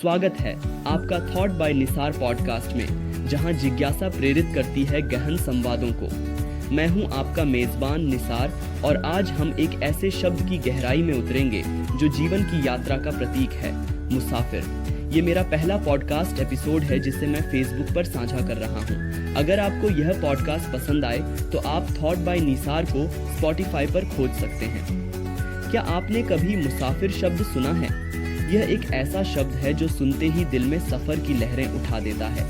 स्वागत है आपका थॉट बाय निसार पॉडकास्ट में, जहां जिज्ञासा प्रेरित करती है गहन संवादों को। मैं हूं आपका मेजबान निसार और आज हम एक ऐसे शब्द की गहराई में उतरेंगे जो जीवन की यात्रा का प्रतीक है, मुसाफिर। ये मेरा पहला पॉडकास्ट एपिसोड है जिसे मैं फेसबुक पर साझा कर रहा हूँ। अगर आपको यह पॉडकास्ट पसंद आए तो आप थॉट बाय निसार को स्पॉटिफाई पर खोज सकते हैं। क्या आपने कभी मुसाफिर शब्द सुना है? यह एक ऐसा शब्द है जो सुनते ही दिल में सफर की लहरें उठा देता है।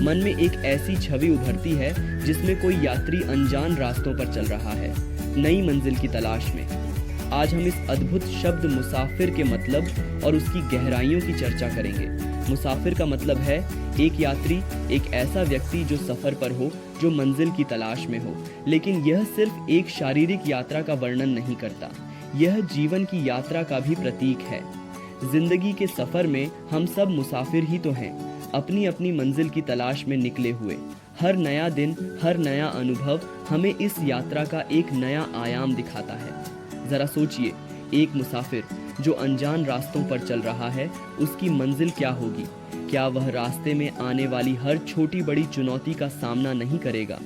मन में एक ऐसी छवि उभरती है जिसमें कोई यात्री अनजान रास्तों पर चल रहा है, नई मंजिल की तलाश में। आज हम इस अद्भुत शब्द मुसाफिर के मतलब और उसकी गहराइयों की चर्चा करेंगे। मुसाफिर का मतलब है एक यात्री, एक ऐसा व्यक्ति जो सफर पर हो, जो मंजिल की तलाश में हो। लेकिन यह सिर्फ एक शारीरिक यात्रा का वर्णन नहीं करता, यह जीवन की यात्रा का भी प्रतीक है। जिंदगी के सफर में हम सब मुसाफिर ही तो हैं, अपनी अपनी मंजिल की तलाश में निकले हुए। हर नया दिन, हर नया अनुभव हमें इस यात्रा का एक नया आयाम दिखाता है। जरा सोचिए, एक मुसाफिर जो अनजान रास्तों पर चल रहा है, उसकी मंजिल क्या होगी? क्या वह रास्ते में आने वाली हर छोटी बड़ी चुनौती का सामना नहीं करेगा?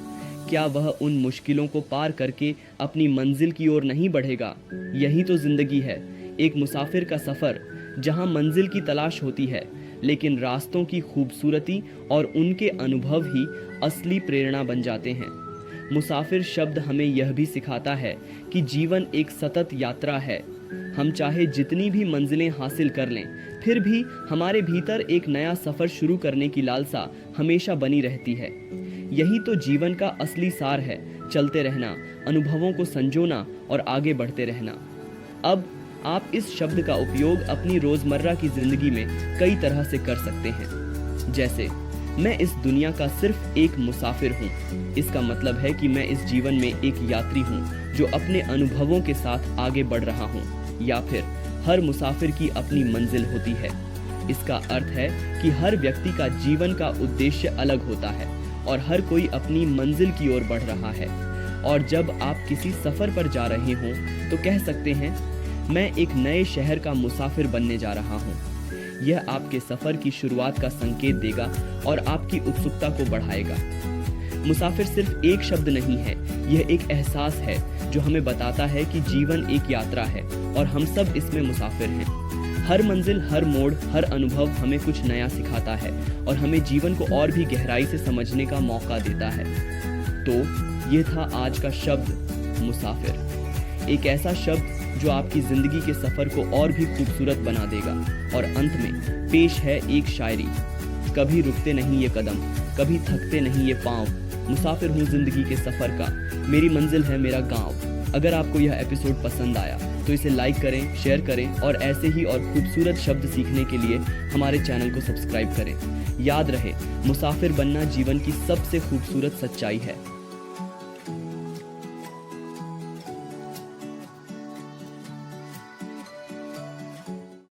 क्या वह उन मुश्किलों को पार करके अपनी मंजिल की ओर नहीं बढ़ेगा? यही तो जिंदगी है, एक मुसाफिर का सफर, जहां मंजिल की तलाश होती है, लेकिन रास्तों की खूबसूरती और उनके अनुभव ही असली प्रेरणा बन जाते हैं। मुसाफिर शब्द हमें यह भी सिखाता है कि जीवन एक सतत यात्रा है। हम चाहे जितनी भी मंजिलें हासिल कर लें, फिर भी हमारे भीतर एक नया सफर शुरू करने की लालसा हमेशा बनी रहती है। यही तो जीवन का असली सार है, चलते रहना, अनुभवों को संजोना और आगे बढ़ते रहना। अब आप इस शब्द का उपयोग अपनी रोजमर्रा की जिंदगी में कई तरह से कर सकते हैं। जैसे, मैं इस दुनिया का सिर्फ एक मुसाफिर हूँ। इसका मतलब है कि मैं इस जीवन में एक यात्री हूँ जो अपने अनुभवों के साथ आगे बढ़ रहा हूँ। या फिर, हर मुसाफिर की अपनी मंजिल होती है। इसका अर्थ है कि हर व्यक्ति का जीवन का उद्देश्य अलग होता है और हर कोई अपनी मंजिल की ओर बढ़ रहा है। और जब आप किसी सफर पर जा रहे हों तो कह सकते हैं, मैं एक नए शहर का मुसाफिर बनने जा रहा हूँ। यह आपके सफर की शुरुआत का संकेत देगा और आपकी उत्सुकता को बढ़ाएगा। मुसाफिर सिर्फ एक शब्द नहीं है, यह एक एहसास है जो हमें बताता है कि जीवन एक यात्रा है और हम सब इसमें मुसाफिर हैं। हर मंजिल, हर मोड़, हर अनुभव हमें कुछ नया सिखाता है और हमें जीवन को और भी गहराई से समझने का मौका देता है। तो यह था आज का शब्द मुसाफिर, एक ऐसा शब्द जो आपकी जिंदगी के सफर को और भी खूबसूरत बना देगा। और अंत में पेश है एक शायरी, कभी रुकते नहीं ये कदम, कभी थकते नहीं ये पाँव, मुसाफिर हूँ जिंदगी के सफर का, मेरी मंजिल है मेरा गाँव। अगर आपको यह एपिसोड पसंद आया तो इसे लाइक करें, शेयर करें और ऐसे ही और खूबसूरत शब्द सीखने के लिए हमारे चैनल को सब्सक्राइब करें। याद रहे, मुसाफिर बनना जीवन की सबसे खूबसूरत सच्चाई है।